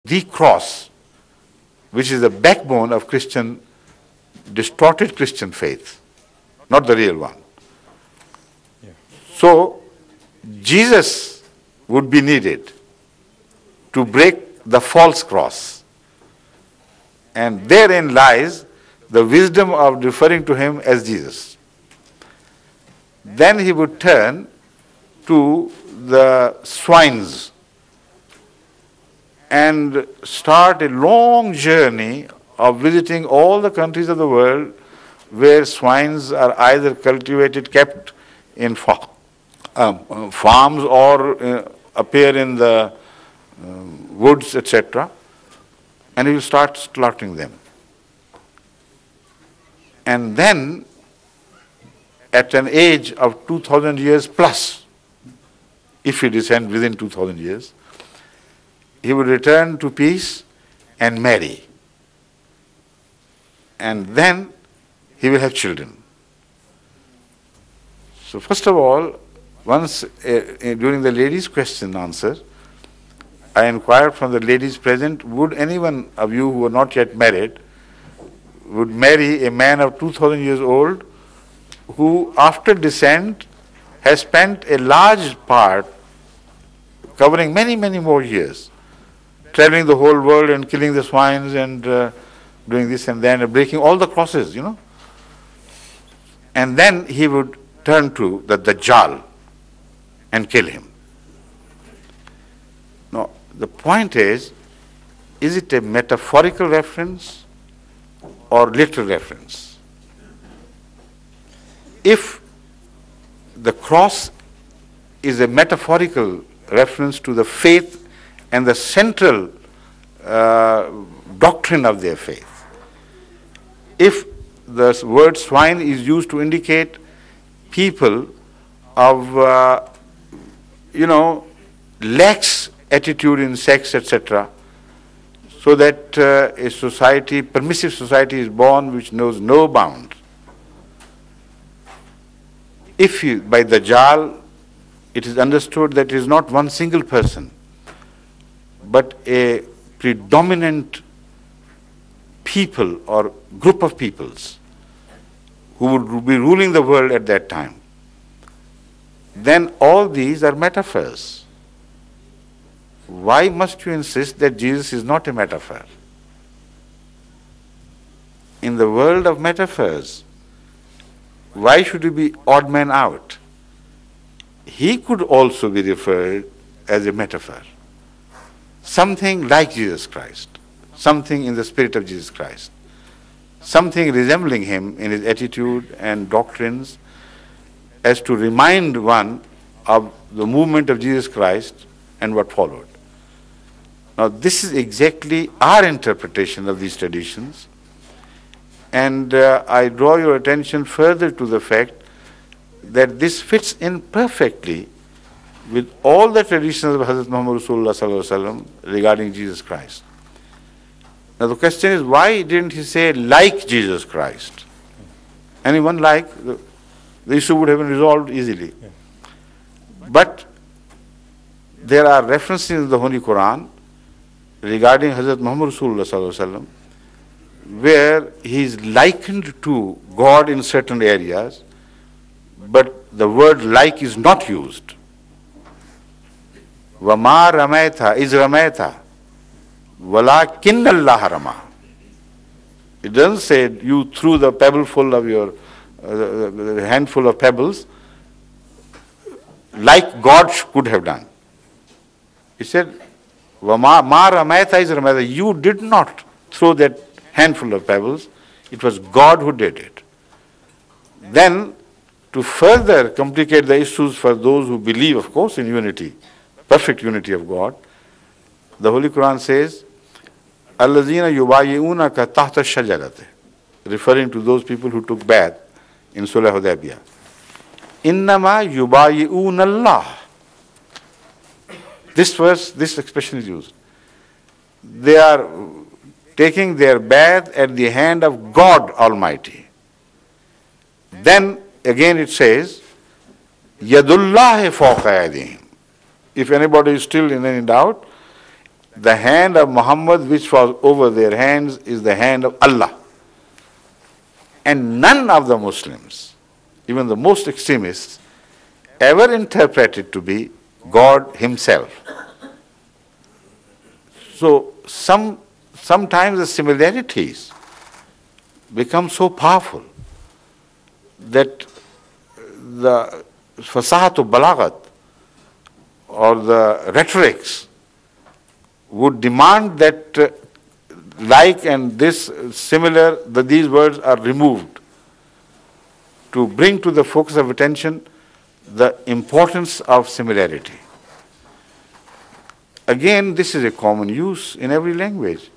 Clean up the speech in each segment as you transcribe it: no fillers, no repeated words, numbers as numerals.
the cross, which is the backbone of Christian, distorted Christian faith, not the real one. Yeah. So, Jesus would be needed to break the false cross. And therein lies the wisdom of referring to him as Jesus. Then he would turn to the swines and start a long journey of visiting all the countries of the world where swines are either cultivated, kept in farms or appear in the woods, etc. And he will start slaughtering them. And then, at an age of 2000 years plus, if he descend within 2000 years, he would return to peace and marry. And then he will have children. So first of all, once during the ladies' question and answer, I inquired from the ladies present, would anyone of you who are not yet married would marry a man of 2000 years old who after descent has spent a large part, covering many, many more years, traveling the whole world and killing the swines and doing this and that and breaking all the crosses, you know. And then he would turn to the Dajjal and kill him. Now, the point is it a metaphorical reference or literal reference? If the cross is a metaphorical reference to the faith and the central doctrine of their faith, if the word swine is used to indicate people of, lax attitude in sex, etc., so that a society, permissive society is born which knows no bound. If by Dajjal it is understood that it is not one single person, but a predominant people or group of peoples who would be ruling the world at that time, then all these are metaphors. Why must you insist that Jesus is not a metaphor? In the world of metaphors, why should you be odd man out? He could also be referred as a metaphor. Something like Jesus Christ, something in the spirit of Jesus Christ, something resembling him in his attitude and doctrines, as to remind one of the movement of Jesus Christ and what followed. Now, this is exactly our interpretation of these traditions, and I draw your attention further to the fact that this fits in perfectly with all the traditions of Hazrat Muhammad Rasulullah Sallallahu Alaihi Wasallam regarding Jesus Christ. Now, the question is, why didn't he say like Jesus Christ? Anyone like? The issue would have been resolved easily. Yeah. But there are references in the Holy Quran regarding Hazrat Muhammad Rasulullah Sallallahu Alaihi Wasallam where he is likened to God in certain areas, but the word like is not used. وَمَا رَمَيْتَ إِذْ رَمَيْتَ وَلَكِنَّ اللَّهَ رَمَى. It doesn't say you threw the pebble full of your the handful of pebbles like God could have done. He said, وَمَا رَمَيْتَ إِذْ رَمَيْتَ. You did not throw that handful of pebbles. It was God who did it. Then, to further complicate the issues for those who believe, of course, in unity, perfect unity of God, the Holy Quran says, الَّذِينَ يُبَايِعُونَكَ تَحْتَ الشَّجَرَةِ, referring to those people who took bath in Sulh Hudaybiyah. إِنَّمَا يُبَايِعُونَ اللَّهِ. This verse, this expression is used. They are taking their bath at the hand of God Almighty. Then again it says, Yadullahi fawqa aydihim. If anybody is still in any doubt, the hand of Muhammad which was over their hands is the hand of Allah. And none of the Muslims, even the most extremists, ever interpret it to be God Himself. So sometimes the similarities become so powerful that the fasahatu balagat or the rhetorics would demand that like and this similar, that these words are removed to bring to the focus of attention the importance of similarity. Again, this is a common use in every language.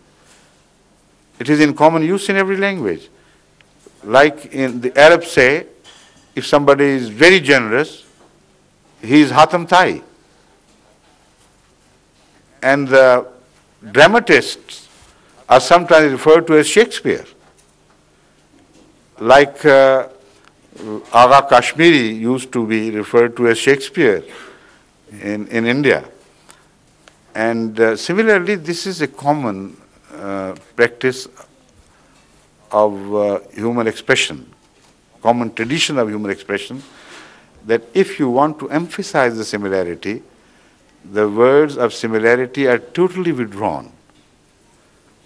It is in common use in every language. Like in the Arabs say, if somebody is very generous, he is Hatam Tai. And the dramatists are sometimes referred to as Shakespeare. Like Agha Kashmiri used to be referred to as Shakespeare in India. And similarly, this is a common practice of human expression, common tradition of human expression, that if you want to emphasize the similarity, the words of similarity are totally withdrawn.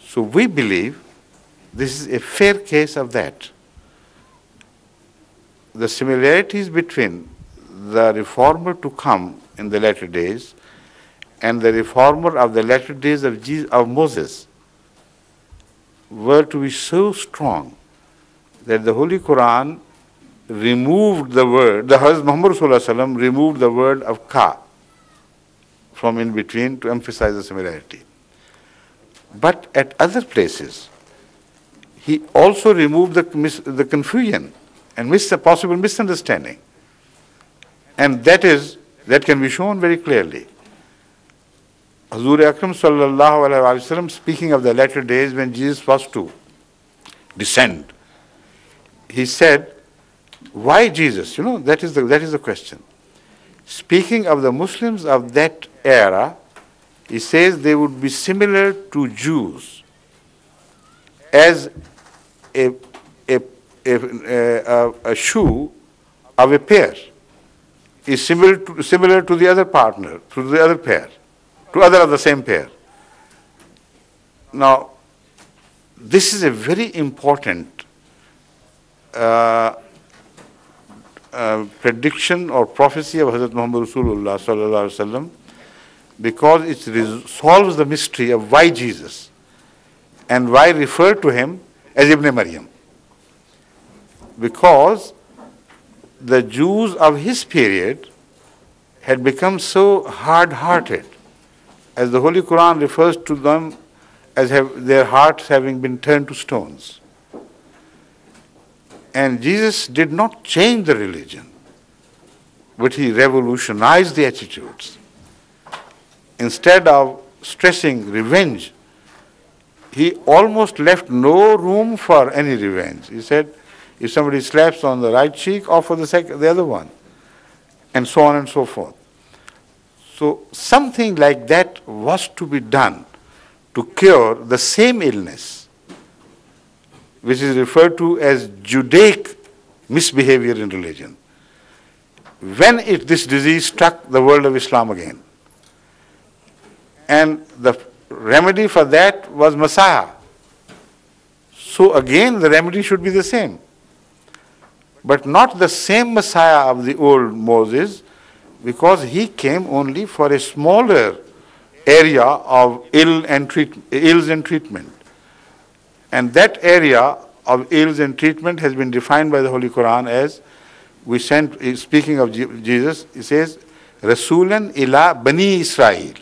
So we believe this is a fair case of that. The similarities between the reformer to come in the latter days and the reformer of the latter days of Moses were to be so strong that the Holy Quran removed the word, the Hazrat Muhammad ﷺ removed the word of ka from in between to emphasize the similarity. But at other places, he also removed the confusion and possible misunderstanding. And that can be shown very clearly. Hazur Akram sallallahu alaihi wasallam, speaking of the latter days when Jesus was to descend, he said, why Jesus? You know, that is the question. Speaking of the Muslims of that era, he says they would be similar to Jews as a shoe of a pair is similar to the other partner, to the other pair, to other of the same pair. Now, this is a very important prediction or prophecy of Hazrat Muhammad Rasulullah sallallahu alaihi wasallam, because it solves the mystery of why Jesus and why refer to him as Ibn Maryam. Because the Jews of his period had become so hard-hearted, as the Holy Quran refers to them as their hearts having been turned to stones. And Jesus did not change the religion, but he revolutionized the attitudes. Instead of stressing revenge, he almost left no room for any revenge. He said, if somebody slaps on the right cheek, offer the other one, and so on and so forth. So something like that was to be done to cure the same illness, which is referred to as Judaic misbehavior in religion. When this disease struck the world of Islam again, and the remedy for that was Messiah. So again, the remedy should be the same. But not the same Messiah of the old Moses, because he came only for a smaller area of ills and treatment. And that area of ills and treatment has been defined by the Holy Quran as, speaking of Jesus, he says, Rasulan ila Bani Israel.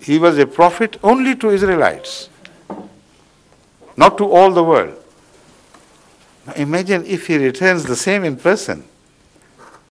He was a prophet only to Israelites, not to all the world. Now imagine if he returns the same in person.